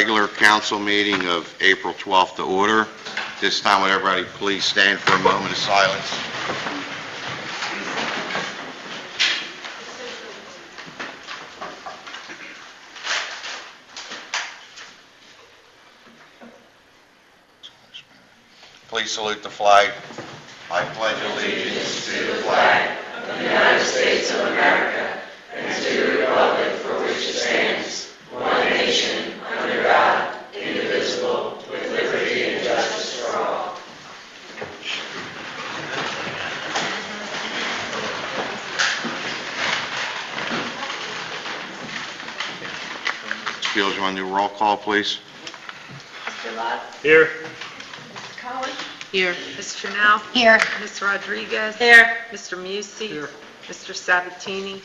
regular council meeting of April 12th to order. This time, would everybody please stand for a moment of silence? Please salute the flag. I pledge allegiance to the flag of the United States of America and to the republic for which it stands, one nation, under God, indivisible, with liberty and justice for all. Mr. Fields, you want to do a roll call, please? Mr. Lutz? Here. Mr. Cohen? Here. Mr. Chanel? Here. Ms. Rodriguez? Here. Mr. Mussi? Here. Mr. Sabatini?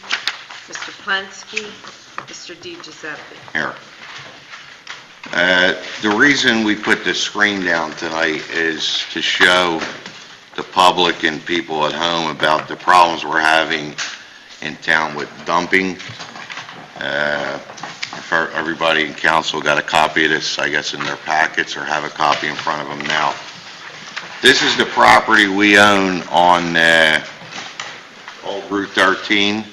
Mr. Plensky? Mr. Di Giuseppe? Here. The reason we put the screen down tonight is to show the public and people at home about the problems we're having in town with dumping. If everybody in council got a copy of this, I guess, in their packets or have a copy in front of them now. This is the property we own on Old Route 13,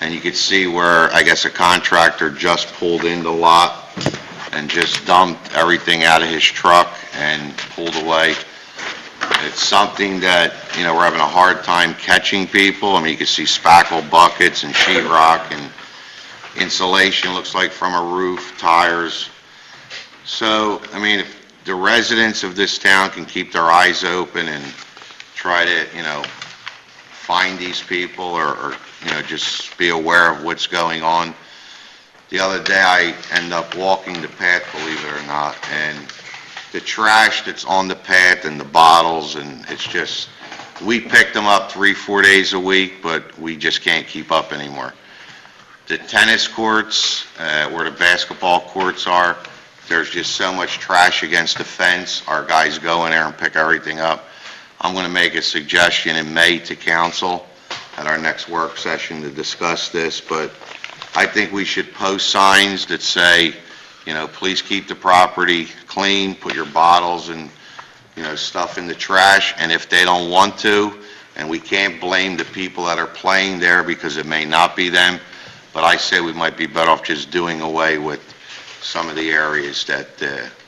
and you can see where, I guess, a contractor just pulled in the lot and just dumped everything out of his truck and pulled away. It's something that, you know, we're having a hard time catching people. I mean, you can see spackle buckets and sheetrock and insulation, looks like, from a roof, tires. So, I mean, if the residents of this town can keep their eyes open and try to, you know, find these people or you know, just be aware of what's going on. The other day, I end up walking the path, believe it or not, and the trash that's on the path and the bottles, and it's just, we pick them up 3-4 days a week, but we just can't keep up anymore. The tennis courts, where the basketball courts are, there's just so much trash against the fence. Our guys go in there and pick everything up. I'm going to make a suggestion in May to council at our next work session to discuss this, but I think we should post signs that say, you know, please keep the property clean, put your bottles and, you know, stuff in the trash, and if they don't want to, and we can't blame the people that are playing there because it may not be them, but I say we might be better off just doing away with some of the areas that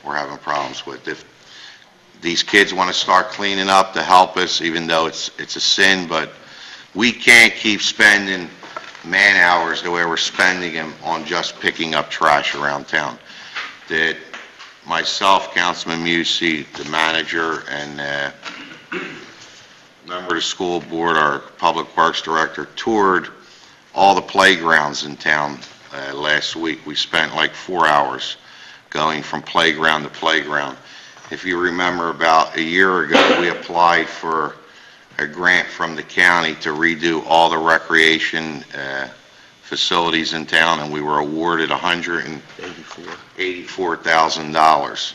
we're having problems with. If these kids want to start cleaning up to help us, even though it's a sin, but we can't keep spending man hours the way we're spending them on just picking up trash around town. That myself, Councilman Mussi, the manager, and member of the school board, our public works director, toured all the playgrounds in town last week. We spent like 4 hours going from playground to playground. If you remember, about a year ago, we applied for a grant from the county to redo all the recreation facilities in town, and we were awarded $184,000.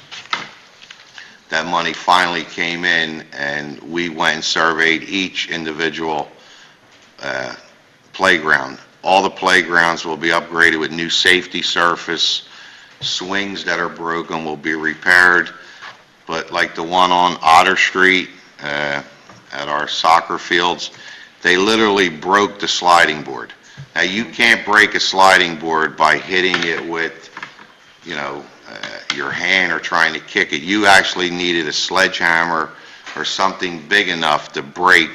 That money finally came in, and we went and surveyed each individual playground. All the playgrounds will be upgraded with new safety surface. Swings that are broken will be repaired. But like the one on Otter Street at our soccer fields, they literally broke the sliding board. Now, you can't break a sliding board by hitting it with, you know, your hand or trying to kick it. You actually needed a sledgehammer or something big enough to break,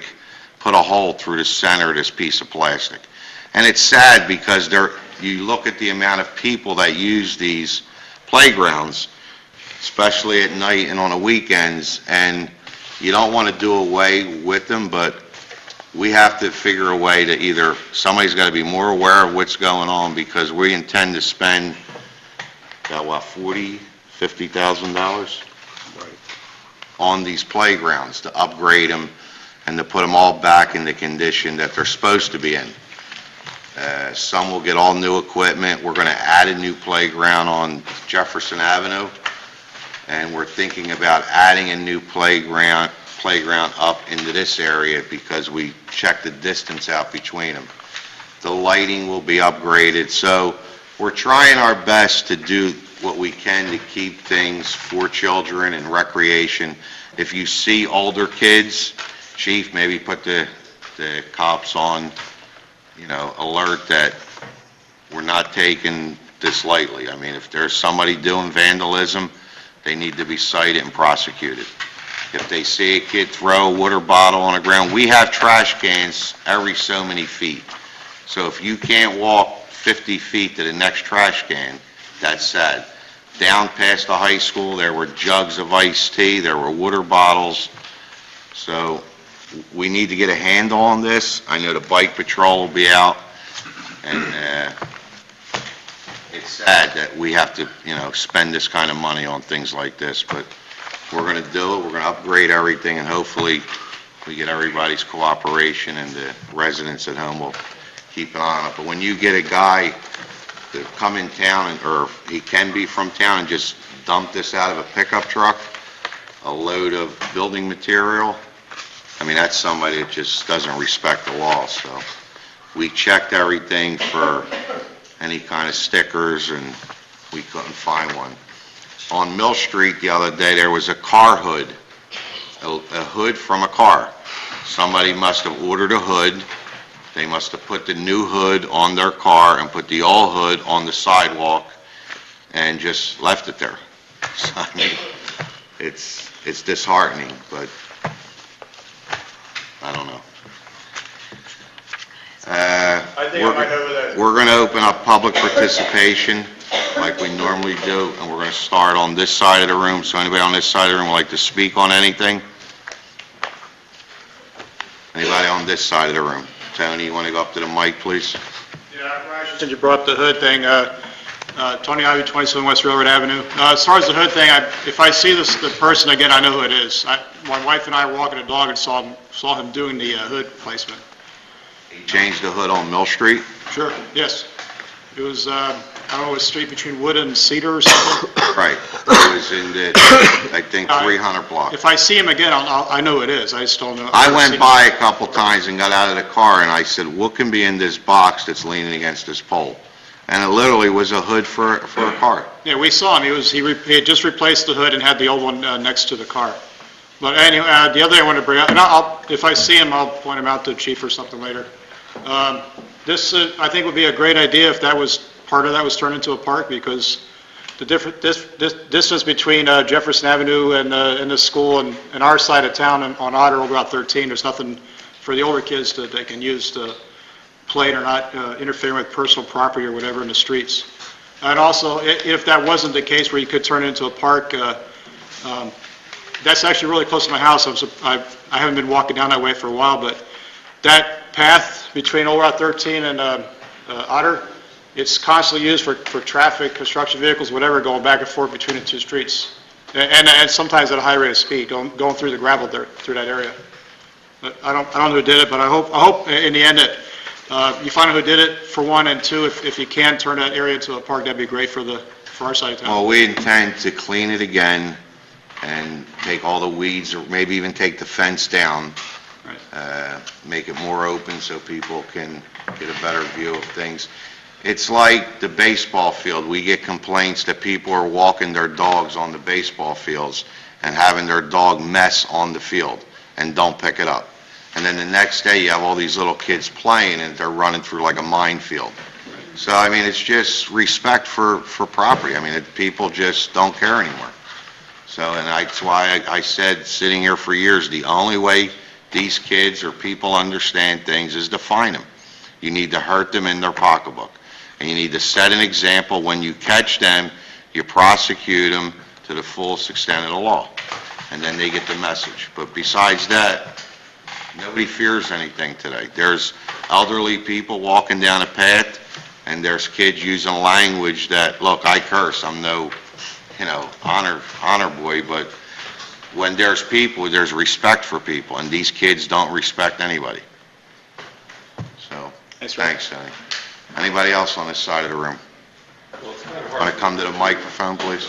put a hole through the center of this piece of plastic. And it's sad because you look at the amount of people that use these playgrounds, especially at night and on the weekends, and you don't want to do away with them, but we have to figure a way to either, somebody's got to be more aware of what's going on, because we intend to spend about, what, $50,000 on these playgrounds to upgrade them and to put them all back in the condition that they're supposed to be in. Some will get all new equipment. We're going to add a new playground on Jefferson Avenue, and we're thinking about adding a new playground up into this area because we checked the distance out between them. The lighting will be upgraded, so we're trying our best to do what we can to keep things for children and recreation. If you see older kids, Chief, maybe put the cops on, alert that we're not taking this lightly. I mean, if there's somebody doing vandalism, they need to be cited and prosecuted. If they see a kid throw a water bottle on the ground, we have trash cans every so many feet. So if you can't walk 50 feet to the next trash can, that's sad. Down past the high school, there were jugs of iced tea, there were water bottles. So we need to get a handle on this. I know the bike patrol will be out, and it's sad that we have to, spend this kind of money on things like this, but we're going to do it. We're going to upgrade everything, and hopefully we get everybody's cooperation, and the residents at home will keep an eye on it. But when you get a guy to come in town, or he can be from town, and just dump this out of a pickup truck, a load of building material, I mean, that's somebody that just doesn't respect the law. So we checked everything for any kind of stickers, and we couldn't find one. On Mill Street the other day, there was a car hood, a hood from a car. Somebody must have ordered a hood. They must have put the new hood on their car and put the old hood on the sidewalk and just left it there. So, I mean, it's disheartening, but I don't know. I think I might know that. We're going to open up public participation like we normally do, and we're going to start on this side of the room. So anybody on this side of the room would like to speak on anything? Anybody on this side of the room? Tony, you want to go up to the mic, please? Yeah, Raj, since you brought up the hood thing, Tony Ivy, 27 West Railroad Avenue. As far as the hood thing, if I see the person again, I know who it is. My wife and I were walking a dog and saw him doing the hood placement. He changed the hood on Mill Street? Sure, yes. It was, I don't know, a street between Wood and Cedar or something. Right. It was in the, I think, 300 block. If I see him again, I know who it is. I just don't know. I went by a couple times and got out of the car, and I said, what can be in this box that's leaning against this pole? And it literally was a hood for a car. Yeah, we saw him. He had just replaced the hood and had the old one next to the car. But anyway, the other thing I want to bring up, and if I see him, I'll point him out to the chief or something later. This, I think, would be a great idea if part of that was turned into a park, because the distance between Jefferson Avenue and the school and our side of town on Otter over Route 13, there's nothing for the older kids that they can use to play or not interfering with personal property or whatever in the streets. And also, if that wasn't the case where you could turn it into a park, that's actually really close to my house. I haven't been walking down that way for a while, but that path between Old Route 13 and Otter, it's constantly used for traffic, construction vehicles, whatever, going back and forth between the two streets. And sometimes at a high rate of speed, going through the gravel there, through that area. But I don't know who did it, but I hope in the end that you find out who did it, for one, and two, if you can turn that area into a park, that'd be great for our side of town. Well, we intend to clean it again and take all the weeds, or maybe even take the fence down. Right. Make it more open so people can get a better view of things. It's like the baseball field. We get complaints that people are walking their dogs on the baseball fields and having their dog mess on the field and don't pick it up. And then the next day you have all these little kids playing and they're running through like a minefield. So, I mean, it's just respect for property. I mean, people just don't care anymore. So, and that's why I said, sitting here for years, the only way these kids or people understand things is to fine them. You need to hurt them in their pocketbook. And you need to set an example. When you catch them, you prosecute them to the fullest extent of the law. And then they get the message. But besides that, nobody fears anything today. There's elderly people walking down a path, and there's kids using language that, look, I curse. I'm no, honor boy, but when there's people, there's respect for people, and these kids don't respect anybody. So, thanks, Tony. Anybody else on this side of the room? Want to come to the microphone, please?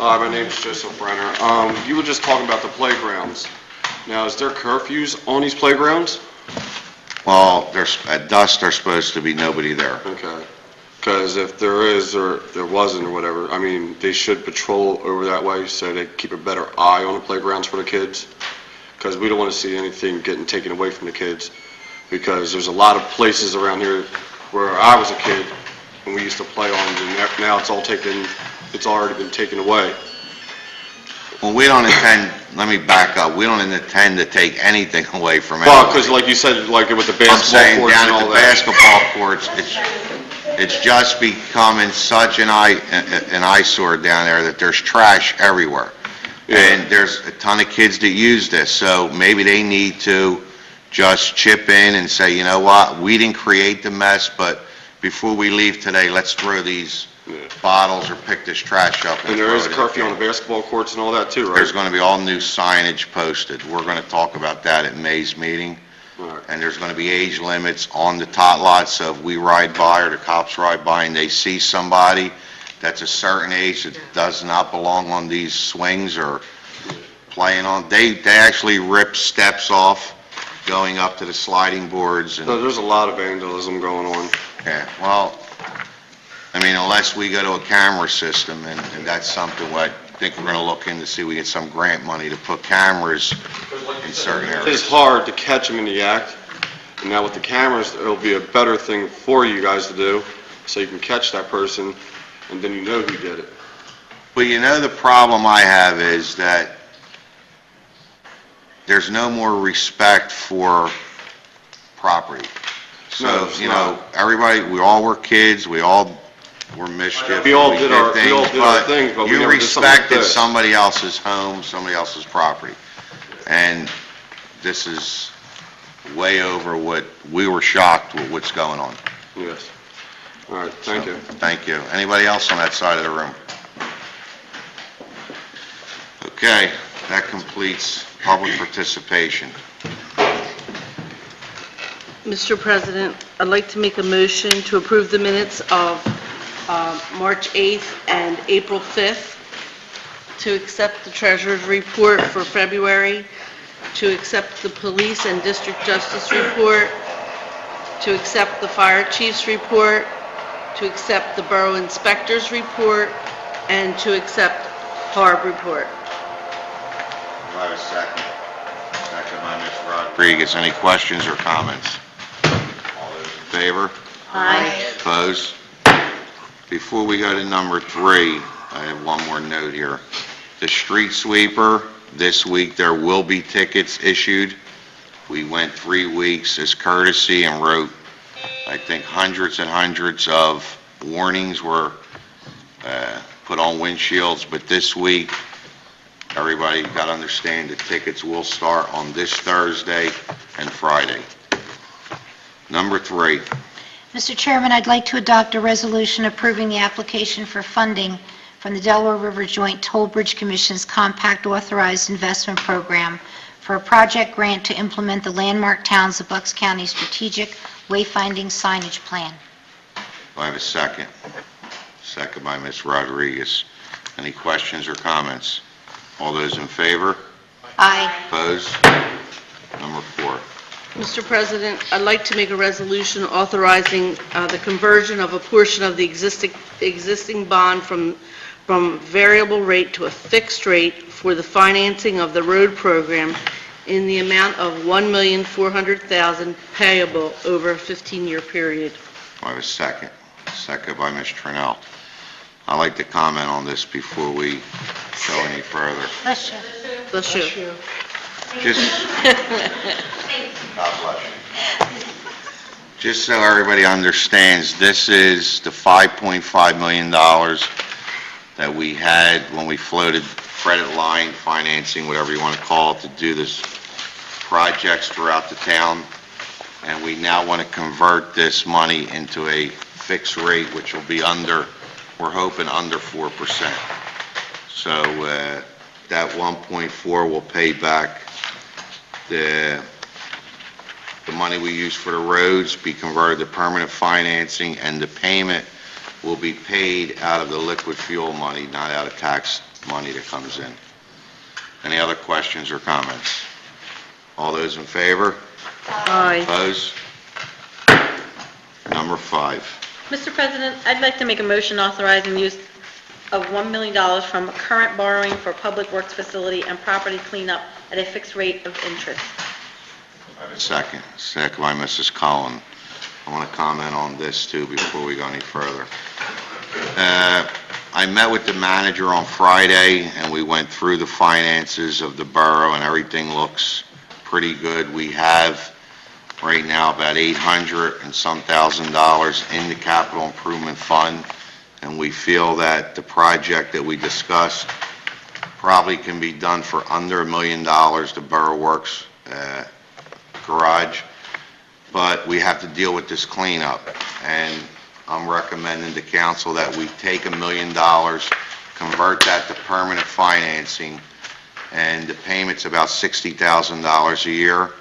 Hi, my name's Joseph Brenner. You were just talking about the playgrounds. Now, is there curfews on these playgrounds? Well, at dusk, there's supposed to be nobody there. Okay. Because if there is, or if there wasn't, or whatever, I mean, they should patrol over that way so they keep a better eye on the playgrounds for the kids. Because we don't want to see anything getting taken away from the kids. Because there's a lot of places around here where I was a kid and we used to play on, and now it's already been taken away. Well, we don't intend, let me back up, we don't intend to take anything away from Well, anybody. because like you said, like with the I'm saying basketball courts down and at all the that. basketball courts, it's just becoming such an eyesore down there that there's trash everywhere. Yeah. And there's a ton of kids that use this, so maybe they need to just chip in and say, you know what, we didn't create the mess, but before we leave today, let's throw these bottles or pick this trash up. And there is a throw it in curfew on the basketball courts and all that too, right? There's going to be all new signage posted. We're going to talk about that at May's meeting. All right. And there's going to be age limits on the tot lot, so if we ride by or the cops ride by and they see somebody that's a certain age that does not belong on these swings or playing on, they actually rip steps off going up to the sliding boards and, So there's a lot of vandalism going on. yeah, well, I mean, unless we go to a camera system, and that's something what I think we're going to look into, see if we get some grant money to put cameras in certain It's areas. hard to catch them in the act, and now with the cameras, it'll be a better thing for you guys to do, so you can catch that person, and then you know who did it. But you know, the problem I have is that there's no more respect for property. No, So, it's you know, not. everybody, we all were kids, we all were mischief. We all did our things, but we you never did something like respected this. somebody else's home, somebody else's property. And this is way over what, we were shocked with what's going on. Yes. All right, thank you. Thank you. Anybody else on that side of the room? Okay, that completes public participation. Mr. President, I'd like to make a motion to approve the minutes of March 8th and April 5th, to accept the treasurer's report for February, to accept the police and district justice report, to accept the fire chief's report, to accept the borough inspector's report, and to accept HARB report. Do I have a second? Second by Ms. Rodriguez. Any questions or comments? All those in favor? Aye. Opposed? Before we go to number 3, I have one more note here. The street sweeper, this week there will be tickets issued. We went 3 weeks as courtesy and wrote, I think, hundreds and hundreds of warnings were put on windshields, but this week, everybody got to understand the tickets will start on this Thursday and Friday. Number 3, Mr. Chairman, I'd like to adopt a resolution approving the application for funding from the Delaware River Joint Toll Bridge Commission's Compact Authorized Investment Program for a project grant to implement the landmark towns of Bucks County Strategic Wayfinding Signage Plan. do I have a second? Second by Ms. Rodriguez. Any questions or comments? All those in favor? Aye. Opposed? Number 4. Mr. President, I'd like to make a resolution authorizing the conversion of a portion of the existing bond from variable rate to a fixed rate for the financing of the road program in the amount of $1,400,000 payable over a 15-year period. Do I have a second? Second by Ms. Trinnell. I'd like to comment on this before we go any further. Bless you. Bless you. Just, God bless you. Just so everybody understands, this is the $5.5 million that we had when we floated credit line financing, whatever you want to call it, to do this projects throughout the town. And we now want to convert this money into a fixed rate, which will be under, we're hoping under 4%. So that 1.4 will pay back the money we use for the roads, be converted to permanent financing, and the payment will be paid out of the liquid fuel money, not out of tax money that comes in. Any other questions or comments? All those in favor? Aye. Opposed? Number 5. Mr. President, I'd like to make a motion authorizing use of $1 million from current borrowing for Public Works facility and property cleanup at a fixed rate of interest. Second by Mrs. Cullen. I want to comment on this too before we go any further. I met with the manager on Friday and we went through the finances of the borough and everything looks pretty good. We have right now about $800 and some thousand in the capital improvement fund, and we feel that the project that we discussed probably can be done for under $1 million, the Borough Works garage, but we have to deal with this cleanup, and I'm recommending to council that we take $1 million, convert that to permanent financing, and the payment's about $60,000 a year.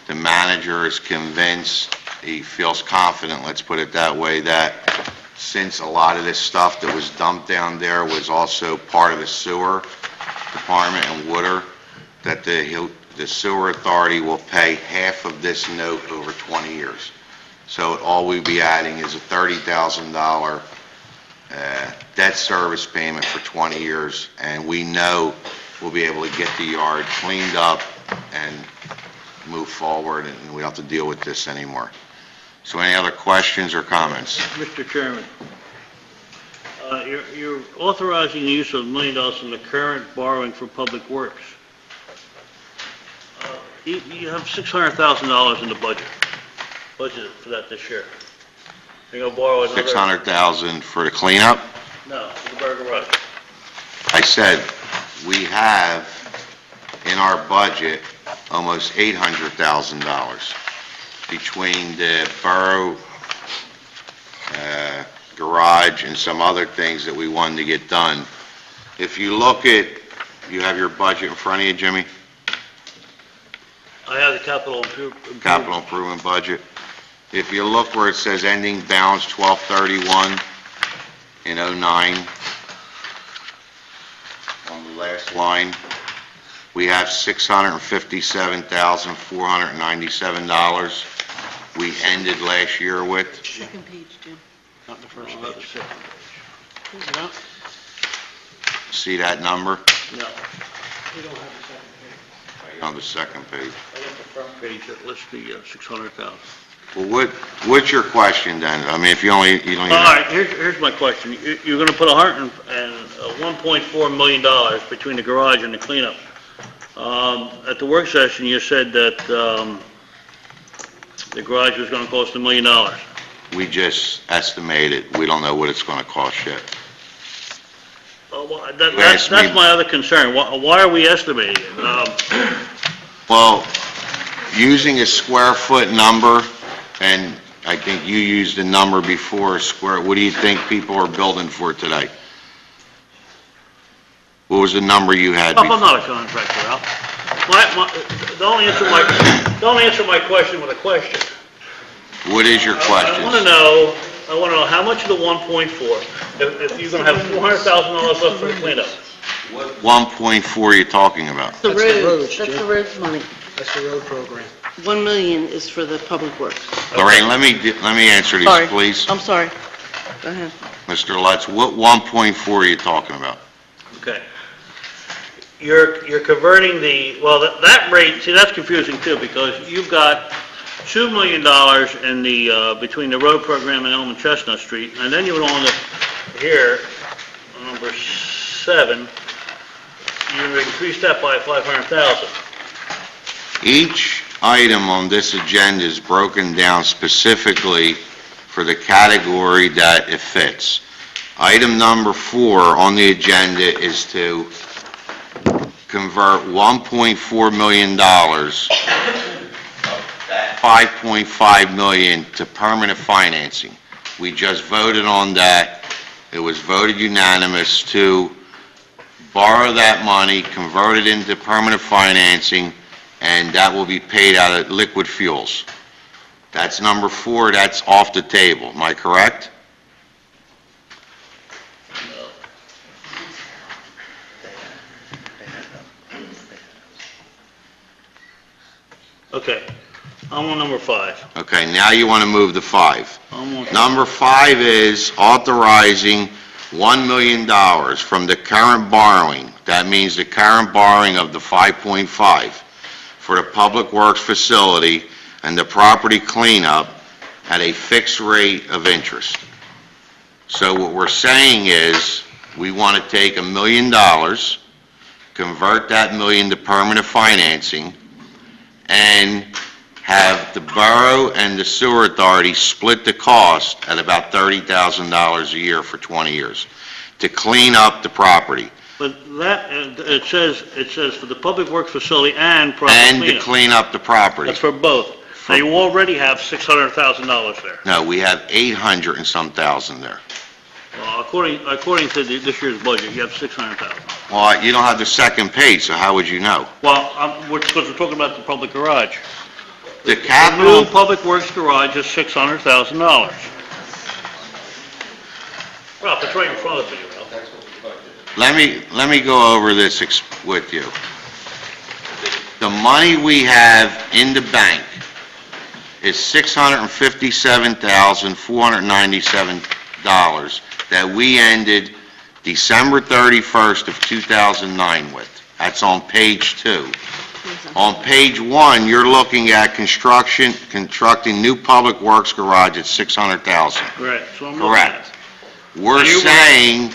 The manager is convinced, he feels confident, let's put it that way, that since a lot of this stuff that was dumped down there was also part of the sewer department and water, that the sewer authority will pay half of this note over 20 years. So all we'd be adding is a $30,000 debt service payment for 20 years, and we know we'll be able to get the yard cleaned up and move forward, and we don't have to deal with this anymore. So any other questions or comments? Mr. Chairman, you're authorizing the use of $1 million from the current borrowing for Public Works. You have $600,000 in the budget for that this year. You're going to borrow another... $600,000 for the cleanup? No, for the Borough Garage. I said, we have in our budget almost $800,000 between the borough garage and some other things that we wanted to get done. If you look at, you have your budget in front of you, Jimmy? I have the capital improvement. Capital improvement budget. If you look where it says ending balance 12/31 in '09, on the last line, we have $657,497 we ended last year with. Second page, Jim. Not the first Not the page. second page. No, See that number no. on the second page? I got the front page that lists the 600,000. Well, what's your question then? I mean, if you don't even... All right, here's my question. You're going to put $1.4 million between the garage and the cleanup. At the work session, you said that the garage was going to cost $1 million. We just estimated. We don't know what it's going to cost yet. Well, You asked that's me- my other concern. Why are we estimating it? Well, using a square foot number, and I think you used the number before, square, what do you think people are building for today? What was the number you had I'm before? not a contractor, Al. Don't answer my question with a question. What is your question? I want to know how much of the 1.4, if you're going to have $400,000 left for the cleanup. 1.4 you're talking about? The That's the roads, roads, that's Jim. the roads money. That's the road program. 1 million is for the Public Works. Lorraine, let me answer these, Sorry. please. I'm sorry. Go ahead. Mr. Lutz, what 1.4 are you talking about? Okay. You're converting that rate, see, that's confusing too, because you've got $2 million in the, between the road program and Elm and Chestnut Street, and then you went on to here, number 7, you increased that by 500,000. Each item on this agenda is broken down specifically for the category that it fits. Item number 4 on the agenda is to convert $1.4 million, $5.5 million to permanent financing. We just voted on that. It was voted unanimous to borrow that money, convert it into permanent financing, and that will be paid out of liquid fuels. That's number 4, that's off the table. Am I correct? Okay, I'm on number 5. Okay, now you want to move to 5. I'm on, Number 5 is authorizing $1 million from the current borrowing. That means the current borrowing of the 5.5 for the Public Works facility and the property cleanup at a fixed rate of interest. So what we're saying is, we want to take $1 million, convert that million to permanent financing, and have the borough and the sewer authority split the cost at about $30,000 a year for 20 years to clean up the property but that, it says for the Public Works facility and property and to cleanup. clean up the property. That's for both. Now, you already have $600,000 there. No, we have 800 and some thousand there. Well, according to this year's budget, you have $600,000. Well, you don't have the second page, so how would you know? Well, because we're talking about the public garage. The The new capital, Public Works garage is $600,000. Ralph, it's right in front of you, Ralph. let me go over this with you. The money we have in the bank is $657,497 that we ended December 31st of 2009 with. That's on page 2. On page 1, you're looking at constructing new Public Works garage at $600,000. Correct, so I'm looking at it. Correct. We're saying,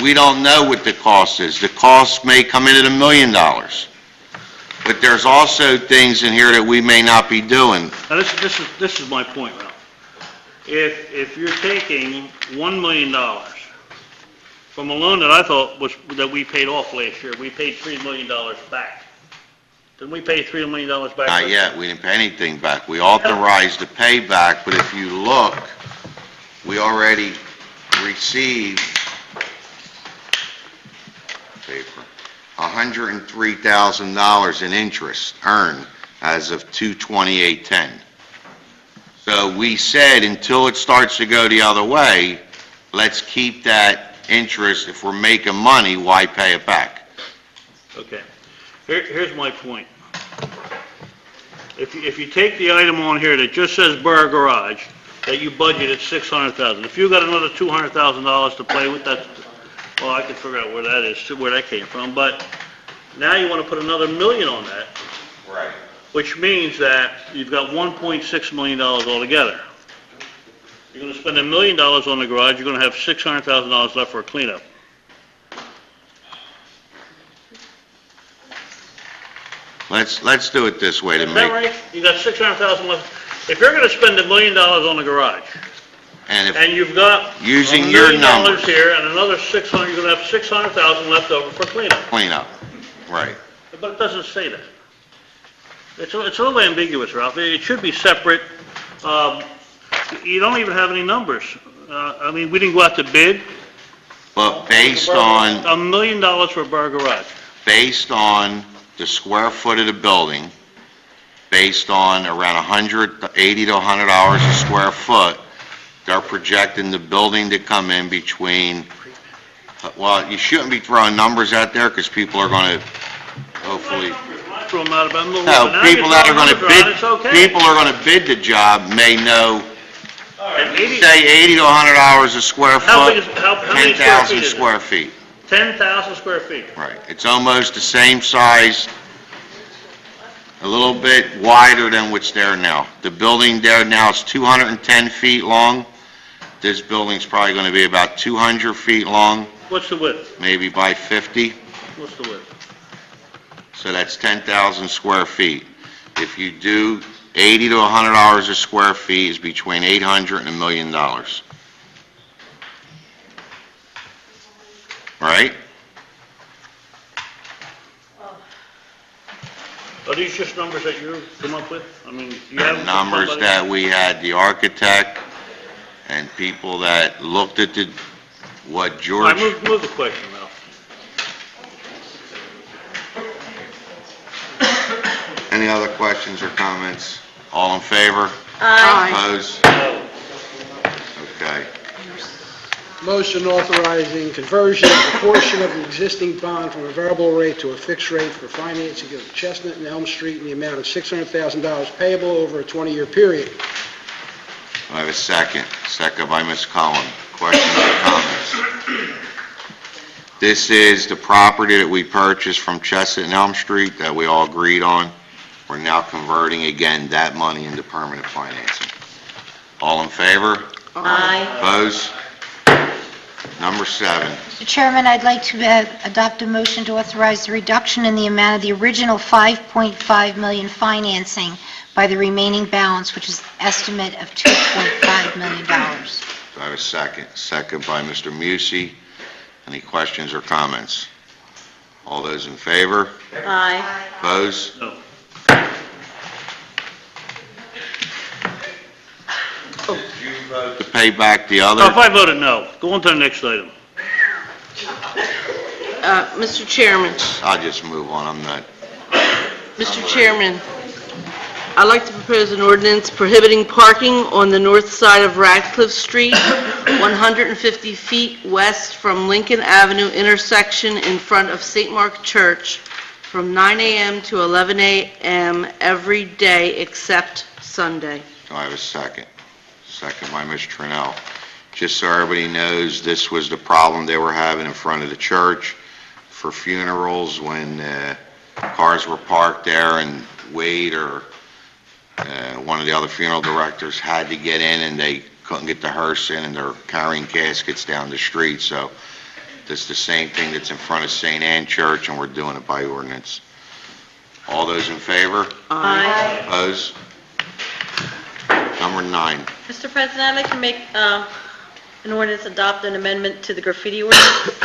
we don't know what the cost is. The cost may come in at $1 million. But there's also things in here that we may not be doing. Now, this is my point, Ralph. If you're taking $1 million from a loan that I thought that we paid off last year, we paid $3 million back. Didn't we pay $3 million back? Not yet, we didn't pay anything back. We authorized the payback, but if you look, we already received $103,000 in interest earned as of 2/28/10. So we said, until it starts to go the other way, let's keep that interest. If we're making money, why pay it back? Okay. Here's my point. If you take the item on here that just says Borough Garage, that you budgeted $600,000, if you got another $200,000 to play with, that, well, I can figure out where that is, where that came from, but now you want to put another $1 million on that, Right. which means that you've got $1.6 million altogether. You're going to spend $1 million on the garage, you're going to have $600,000 left for a cleanup. Let's do it this way to Is that make, right? You got $600,000 left. If you're going to spend $1 million on the garage, and if, and you've got Using $1 your million numbers. here and another 600, you're going to have $600,000 left over for cleanup. clean up, right. But it doesn't say that. It's a little ambiguous, Ralph. It should be separate. You don't even have any numbers. I mean, we didn't go out to bid. But based on, $1 million for a bar garage. based on the square foot of the building, based on around $180 to $100 a square foot, they're projecting the building to come in between, well, you shouldn't be throwing numbers out there because people are going to hopefully, I threw them out about a little bit. no, Now people you're that are throwing going to numbers bid, around, it's okay. people are going to bid the job may know, All right, 80 say $80 to $100 a square How big foot, is, how many square feet 10,000 is it? square feet. 10,000 square feet. Right, it's almost the same size, a little bit wider than what's there now. The building there now is 210 feet long. This building's probably going to be about 200 feet long, What's the width? maybe by 50, What's the width? so that's 10,000 square feet. If you do $80 to $100 a square feet, is between $800 and $1 million. Right? Are these just numbers that you come up with? I mean, you The have numbers somebody- that we had, the architect and people that looked at what All George... right, move the question, Ralph. Any other questions or comments? All in favor? Aye. Opposed? Okay. Motion authorizing conversion of a portion of the existing bond from a variable rate to a fixed rate for financing of Chestnut and Elm Street in the amount of $600,000 payable over a 20-year period. Do I have a second? Second by Ms. Cullen. Questions or comments? This is the property that we purchased from Chestnut and Elm Street that we all agreed on. We're now converting again that money into permanent financing. All in favor? Aye. Opposed? Number 7. Mr. Chairman, I'd like to adopt a motion to authorize the reduction in the amount of the original $5.5 million financing by the remaining balance, which is estimate of $2.5 million. Do I have a second? Second by Mr. Musey. Any questions or comments? All those in favor? Aye. Opposed? No. Did you vote to pay back the No, if other? I voted no, go on to the next item. Mr. Chairman, I'll just move on, I'm not. Mr. Chairman, I'd like to propose an ordinance prohibiting parking on the north side of Radcliffe Street, 150 feet west from Lincoln Avenue intersection in front of St. Mark Church from 9 a.m. to 11 a.m. every day except Sunday. Do I have a second? Second by Ms. Trinnell. Just so everybody knows, this was the problem they were having in front of the church for funerals when cars were parked there and Wade or one of the other funeral directors had to get in and they couldn't get the hearse in and they're carrying caskets down the street. So this is the same thing that's in front of St. Anne Church and we're doing it by ordinance. All those in favor? Aye. Opposed? Number 9. Mr. President, I'd like to make an ordinance adopt an amendment to the graffiti ordinance.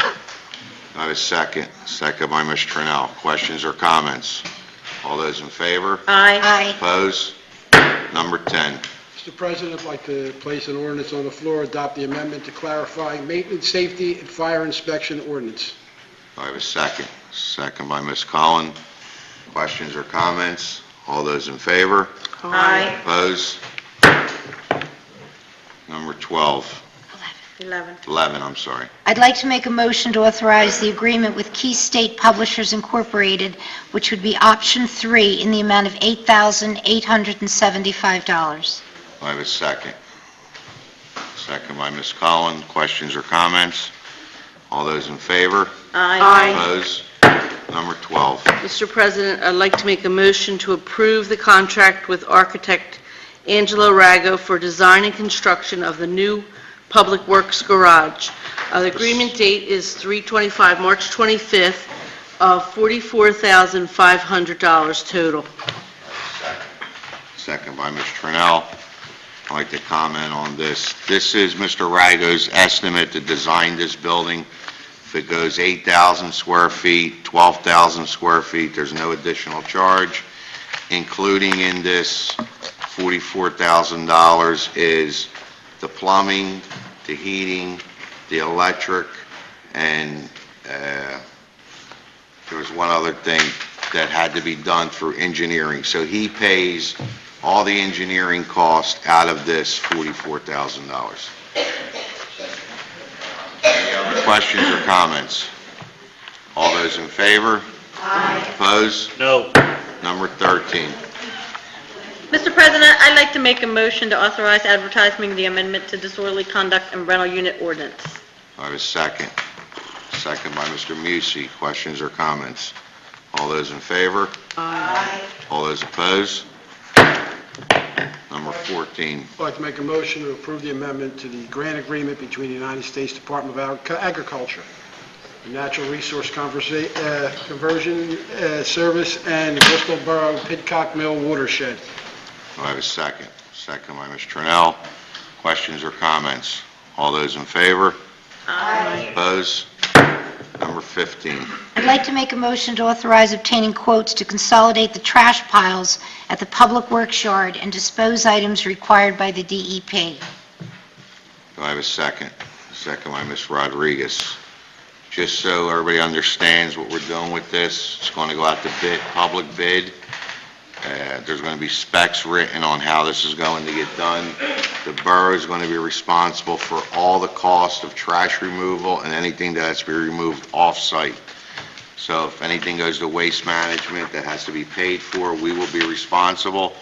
I have a second. Second by Ms. Trinnell. Questions or comments? All those in favor? Aye. Aye. Opposed? Number 10. Mr. President, I'd like to place an ordinance on the floor, adopt the amendment to clarify maintenance, safety, and fire inspection ordinance. I have a second. Second by Ms. Cullen. Questions or comments? All those in favor? Aye. Opposed? Number 12. 11, I'm sorry. I'd like to make a motion to authorize the agreement with Key State Publishers Incorporated, which would be option 3 in the amount of $8,875. I have a second. Second by Ms. Cullen. Questions or comments? All those in favor? Aye. Opposed? Number 12. Mr. President, I'd like to make a motion to approve the contract with architect Angelo Rago for design and construction of the new Public Works Garage. The agreement date is March 25th, of $44,500 total. Second by Ms. Trinnell. I'd like to comment on this. This is Mr. Rago's estimate to design this building. If it goes 8,000 square feet, 12,000 square feet, there's no additional charge. Including in this $44,000 is the plumbing, the heating, the electric, and there was one other thing that had to be done through engineering. So he pays all the engineering costs out of this $44,000. Any other questions or comments? All those in favor? Aye. Opposed? No. Number 13. Mr. President, I'd like to make a motion to authorize advertising the amendment to disorderly conduct and rental unit ordinance. I have a second. Second by Mr. Musey. Questions or comments? All those in favor? Aye. All those opposed? Number 14. I'd like to make a motion to approve the amendment to the grant agreement between the United States Department of Agriculture, the Natural Resource Conversion Service, and the Bristol Borough Pidcock Mill Watershed. Do I have a second? Second by Ms. Trinnell. Questions or comments? All those in favor? Aye. Opposed? Number 15. I'd like to make a motion to authorize obtaining quotes to consolidate the trash piles at the Public Works Yard and dispose items required by the DEP. Do I have a second? Second by Ms. Rodriguez. Just so everybody understands what we're doing with this, it's going to go out to bid, public bid, There's going to be specs written on how this is going to get done. The borough is going to be responsible for all the cost of trash removal and anything that has to be removed off-site. So if anything goes to waste management that has to be paid for, we will be responsible.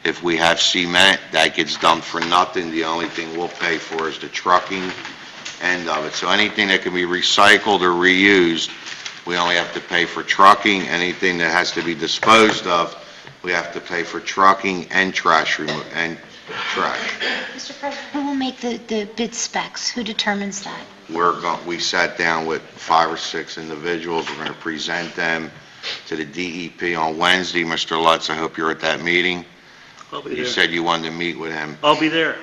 If we have cement, that gets dumped for nothing. The only thing we'll pay for is the trucking end of it. So anything that can be recycled or reused, we only have to pay for trucking. Anything that has to be disposed of, we have to pay for trucking and trash and trash. Mr. President, who will make the bid specs? Who determines that? We sat down with 5 or 6 individuals. We're going to present them to the DEP on Wednesday. Mr. Lutz, I hope you're at that meeting. I'll be You there. said you wanted to meet with him. I'll be there.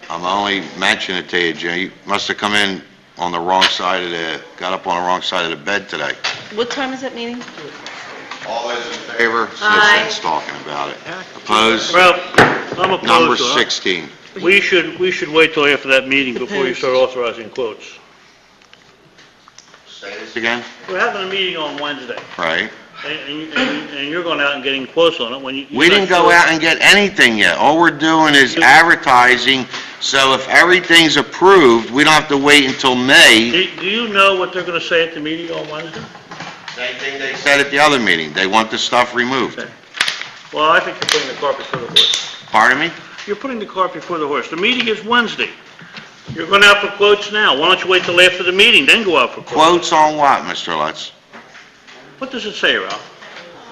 I'm only mentioning it to you, Jim. You must have come in on the wrong side got up on the wrong side of the bed today. What time is that meeting? All those in favor? Aye. Citizens talking about it. Opposed? Well, I'm opposed Number to it. 16. We should wait till after that meeting before you start authorizing quotes. Say this again? We're having a meeting on Wednesday, Right. and you're going out and getting quotes on it when you... We didn't go out and get anything yet. All we're doing is advertising, so if everything's approved, we don't have to wait until May. Do you know what they're going to say at the meeting on Wednesday? Same thing they said at the other meeting. They want the stuff removed. Okay. Well, I think you're putting the cart before the horse. Pardon me? You're putting the cart before the horse. The meeting is Wednesday. You're going out for quotes now. Why don't you wait till after the meeting, then go out for quotes? Quotes on what, Mr. Lutz? What does it say, Ralph?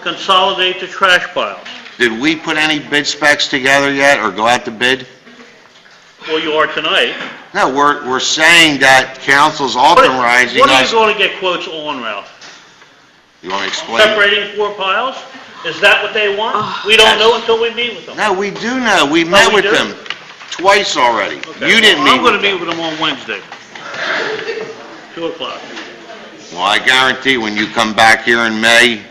Consolidate the trash piles. Did we put any bid specs together yet, or go out to bid? Well, you are tonight. No, we're saying that council's What authorizing are you us. going to get quotes on, Ralph? You want to explain? Separating 4 piles? Is that what they want? We don't know until we meet with them. No, we do know. We met we with do? them twice already. Okay, You didn't well, meet I'm going to with meet them. with them on Wednesday, 2 o'clock. Well, I guarantee when you come back here in May,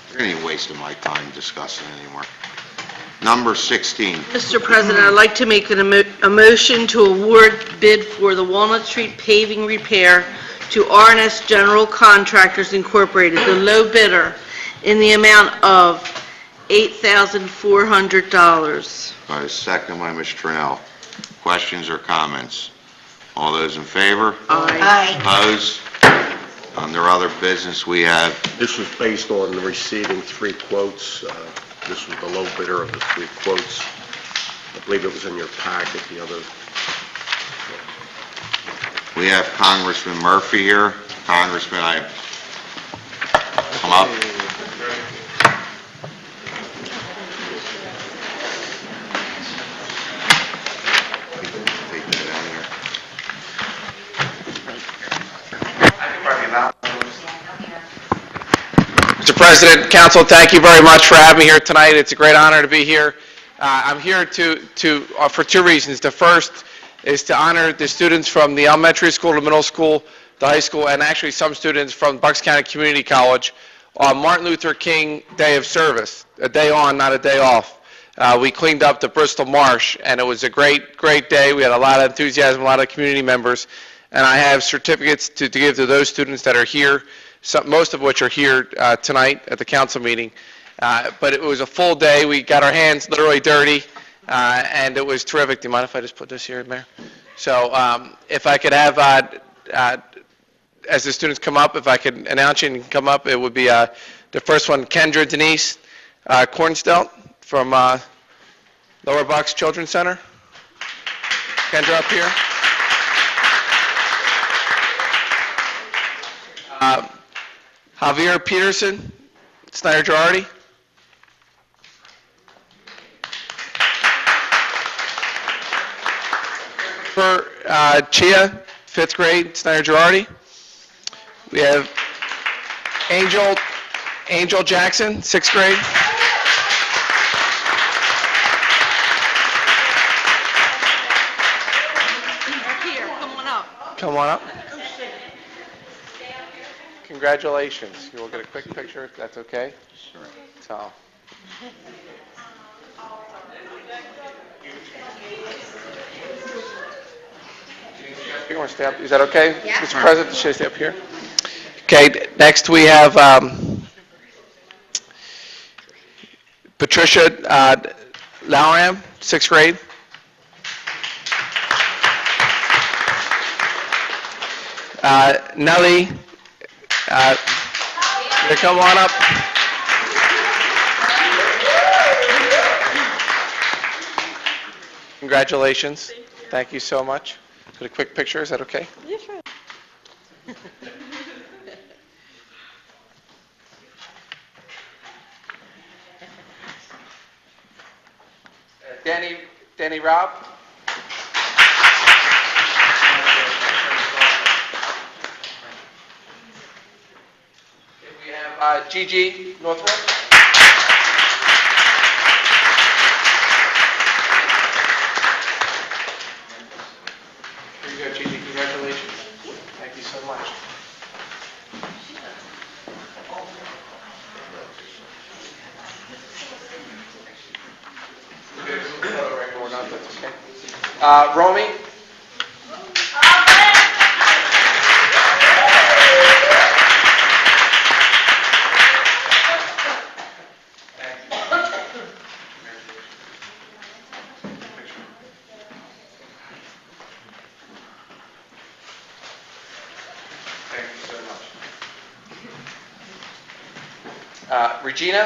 you're going to be wasting my time discussing it anymore. Number 16. Mr. President, I'd like to make a motion to award bid for the Walnut Street paving repair to R&S General Contractors Incorporated, the low bidder, in the amount of $8,400. By a second by Ms. Trinnell. Questions or comments? All those in favor? Aye. Opposed? Under other business, we have, This was based on receiving 3 quotes. This was the low bidder of the 3 quotes. I believe it was in your packet, the other. we have Congressman Murphy here. Congressman, come up. Take that down here. Mr. President, Council, thank you very much for having me here tonight. It's a great honor to be here. I'm here for 2 reasons. The first is to honor the students from the elementary school, the middle school, the high school, and actually some students from Bucks County Community College on Martin Luther King Day of Service, a day on, not a day off. We cleaned up the Bristol Marsh, and it was a great day. We had a lot of enthusiasm, a lot of community members, and I have certificates to give to those students that are here, most of which are here tonight at the council meeting. But it was a full day. We got our hands literally dirty, and it was terrific. Do you mind if I just put this here, Mayor? So if I could have, as the students come up, if I could announce you and you can come up, it would be the first one, Kendra Denise Cornsteldt from Lower Bucks Children's Center. Kendra up here. Javier Peterson, Snyder Girardi. For Chia, 5th grade, Snyder Girardi. We have Angel Jackson, 6th grade. Here, come on up. Come on up. Congratulations. You will get a quick picture, if that's okay? Sure. So. You want to stay up? Is that okay? Yeah. Mr. President, should I stay up here? Okay, next we have Patricia Lauram, 6th grade. Nellie, you come on up. Congratulations. Thank you so much. Get a quick picture, is that okay? Yeah, sure. Danny Robb. We have Gigi Northwood. Here you go, Gigi. Congratulations. Thank you so much. Romy? Thank you so much. Regina?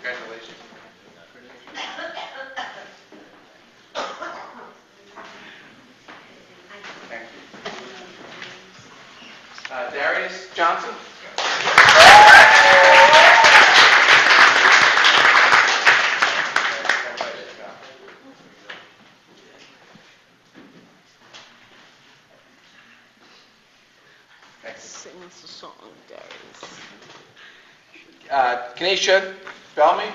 Congratulations. Thank you. Darius Johnson? Sing us a song, Darius. Kenesha Bellamy?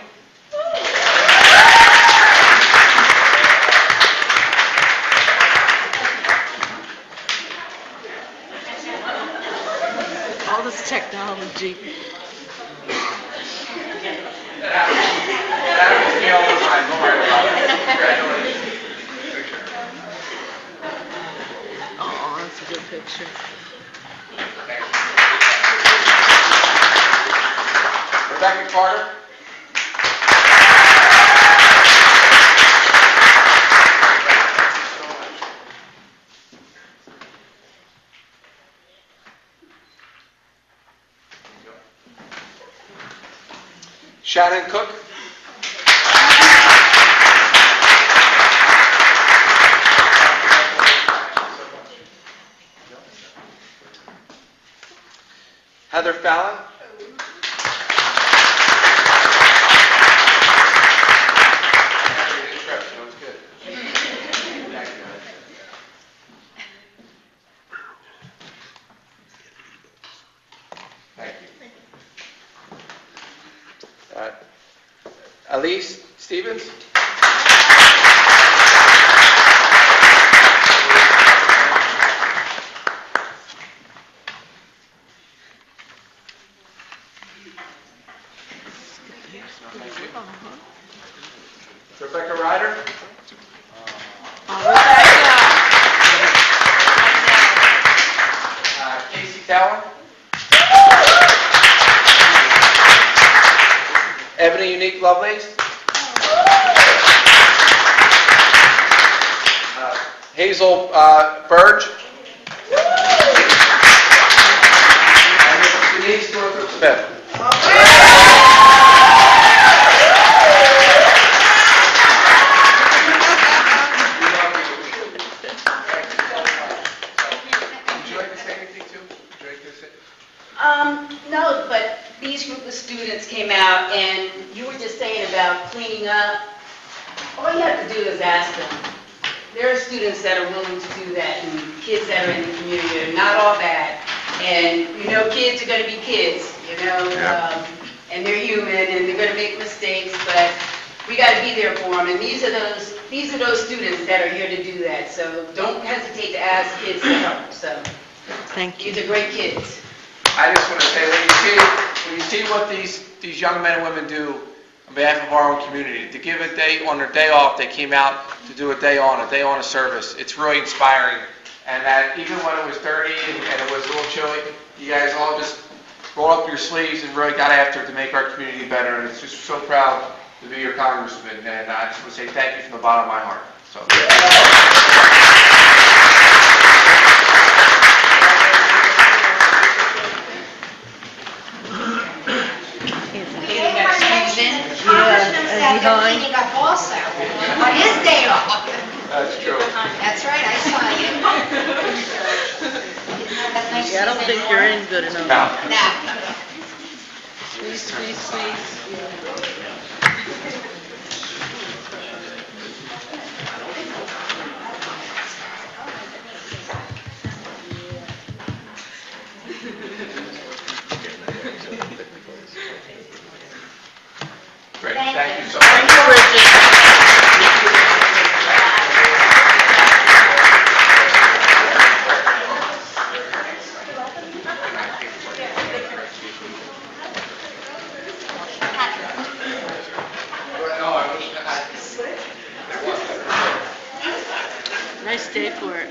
All this technology. That happens to me all the time, don't worry about it. Congratulations. Oh, that's a good picture. Rebecca Carter? Shannon Cook? Heather Fallon? Thank you. Elise Stevens? Rebecca Ryder? Casey Tower? Ebony Unique Lovelace? Hazel Burge? And Denise Northrup Smith? No, but these group of students came out, and you were just saying about cleaning up. All you have to do is ask them. There are students that are willing to do that, and kids that are in the community are not all bad. And, you know, kids are going to be kids, you know, and they're human, and they're going to make mistakes, but we got to be there for them. And these are those students that are here to do that. So don't hesitate to ask kids to help. So Thank you. these are great kids. I just want to say, when you see what these young men and women do, on behalf of our own community. To give a day, on their day off, they came out to do a day on of service. It's really inspiring. And that even when it was dirty and it was a little chilly, you guys all just rolled up your sleeves and really got after it to make our community better. And it's just so proud to be your congressman. And I just want to say thank you from the bottom of my heart. So. Congressman's out there cleaning up also on his day off. That's true. That's right, I saw you. Yeah, I don't think you're in good enough. No. Squeeze, squeeze, squeeze. Great, thank you so Thank much. you, Bridget. Nice day for it.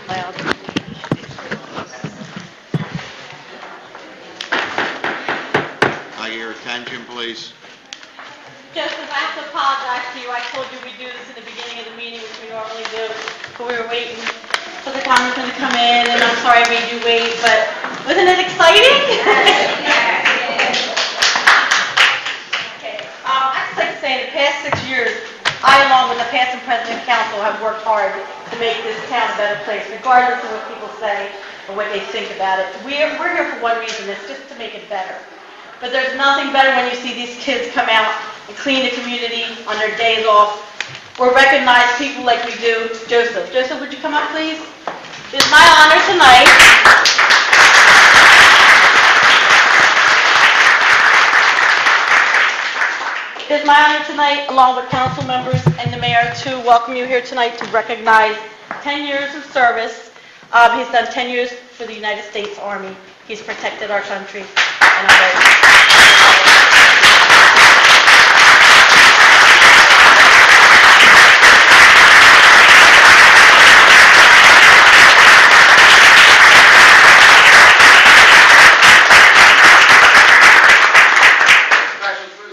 Loud. Can I get your attention, please? Joseph, I have to apologize to you. I told you we'd do this in the beginning of the meeting, which we normally do, but we were waiting for the congressman to come in, and I'm sorry I made you wait, but wasn't it exciting? Okay. I'd just like to say, in the past 6 years, I, along with the past and present council, have worked hard to make this town a better place, regardless of what people say or what they think about it. We're here for one reason, it's just to make it better. But there's nothing better when you see these kids come out and clean the community on their days off, or recognize people like we do. Joseph, would you come up, please? It's my honor tonight. It is my honor tonight, along with council members and the mayor, to welcome you here tonight to recognize 10 years of service. He's done 10 years for the United States Army. He's protected our country. And I'm very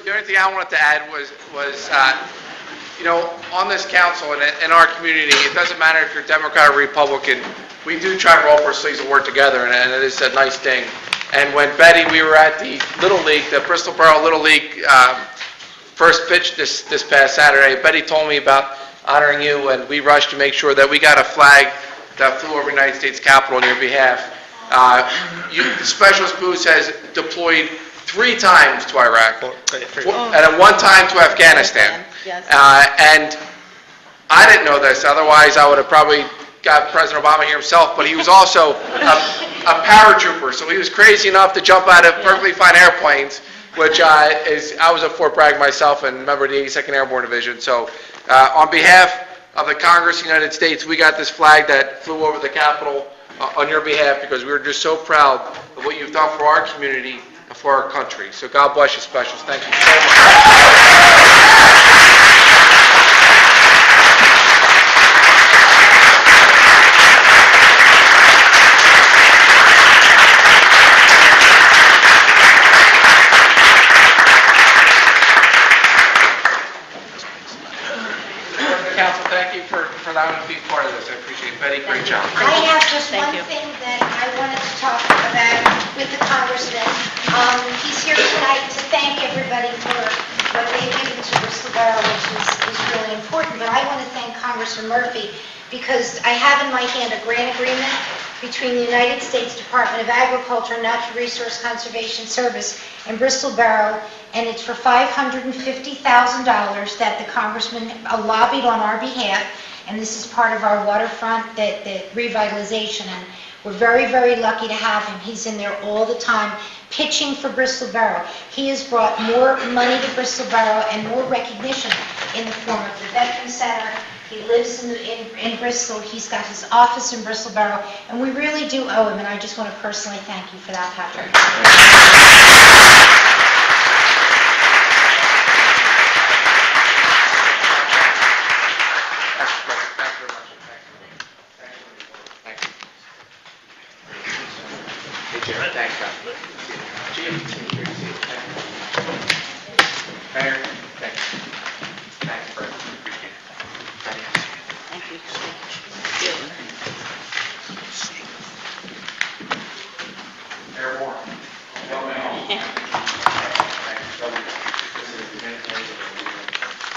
The only thing I wanted to add was on this council and in our community, it doesn't matter if you're Democrat or Republican, we do try to roll up our sleeves and work together, and it is a nice thing. And when Betty, we were at the Little League, the Bristol Borough Little League first pitch this past Saturday, Betty told me about honoring you, and we rushed to make sure that we got a flag that flew over the United States Capitol on your behalf. The Specialist Booth has deployed 3 times to Iraq, and 1 time to Afghanistan. Yes. And I didn't know this, otherwise I would have probably got President Obama here himself, but he was also a paratrooper, so he was crazy enough to jump out of perfectly fine airplanes, which I was at Fort Bragg myself and member of the 82nd Airborne Division. So on behalf of the Congress of the United States, we got this flag that flew over the Capitol on your behalf because we were just so proud of what you've done for our community and for our country. So God bless you, Specials. Thank you so much. Council, thank you for allowing me to be part of this. I appreciate it. Betty, great job. I have just one Thank you. thing that I wanted to talk about with the congressman. He's here tonight to thank everybody for what they've given to Bristol Borough, which is really important. But I want to thank Congressman Murphy because I have in my hand a grant agreement between the United States Department of Agriculture and Natural Resource Conservation Service and Bristol Borough, and it's for $550,000 that the congressman lobbied on our behalf, and this is part of our waterfront the revitalization, and we're very, very lucky to have him. He's in there all the time pitching for Bristol Borough. He has brought more money to Bristol Borough and more recognition in the form of the Veteran Center. He lives in Bristol. He's got his office in Bristol Borough, and we really do owe him, and I just want to personally thank you for that, Patrick. Thanks, Mayor, thanks. Thanks, Fred. Appreciate it. Mayor Moore.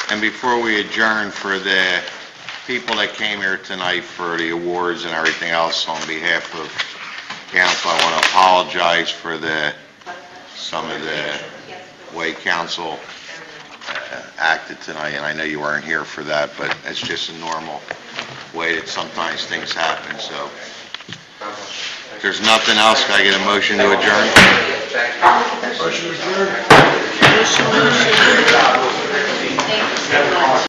And before we adjourn, for the people that came here tonight for the awards and everything else, on behalf of council, I want to apologize for some of the way council acted tonight, and I know you weren't here for that, but it's just a normal way that sometimes things happen, so. If there's nothing else, can I get a motion to adjourn? Motion adjourned. Motion.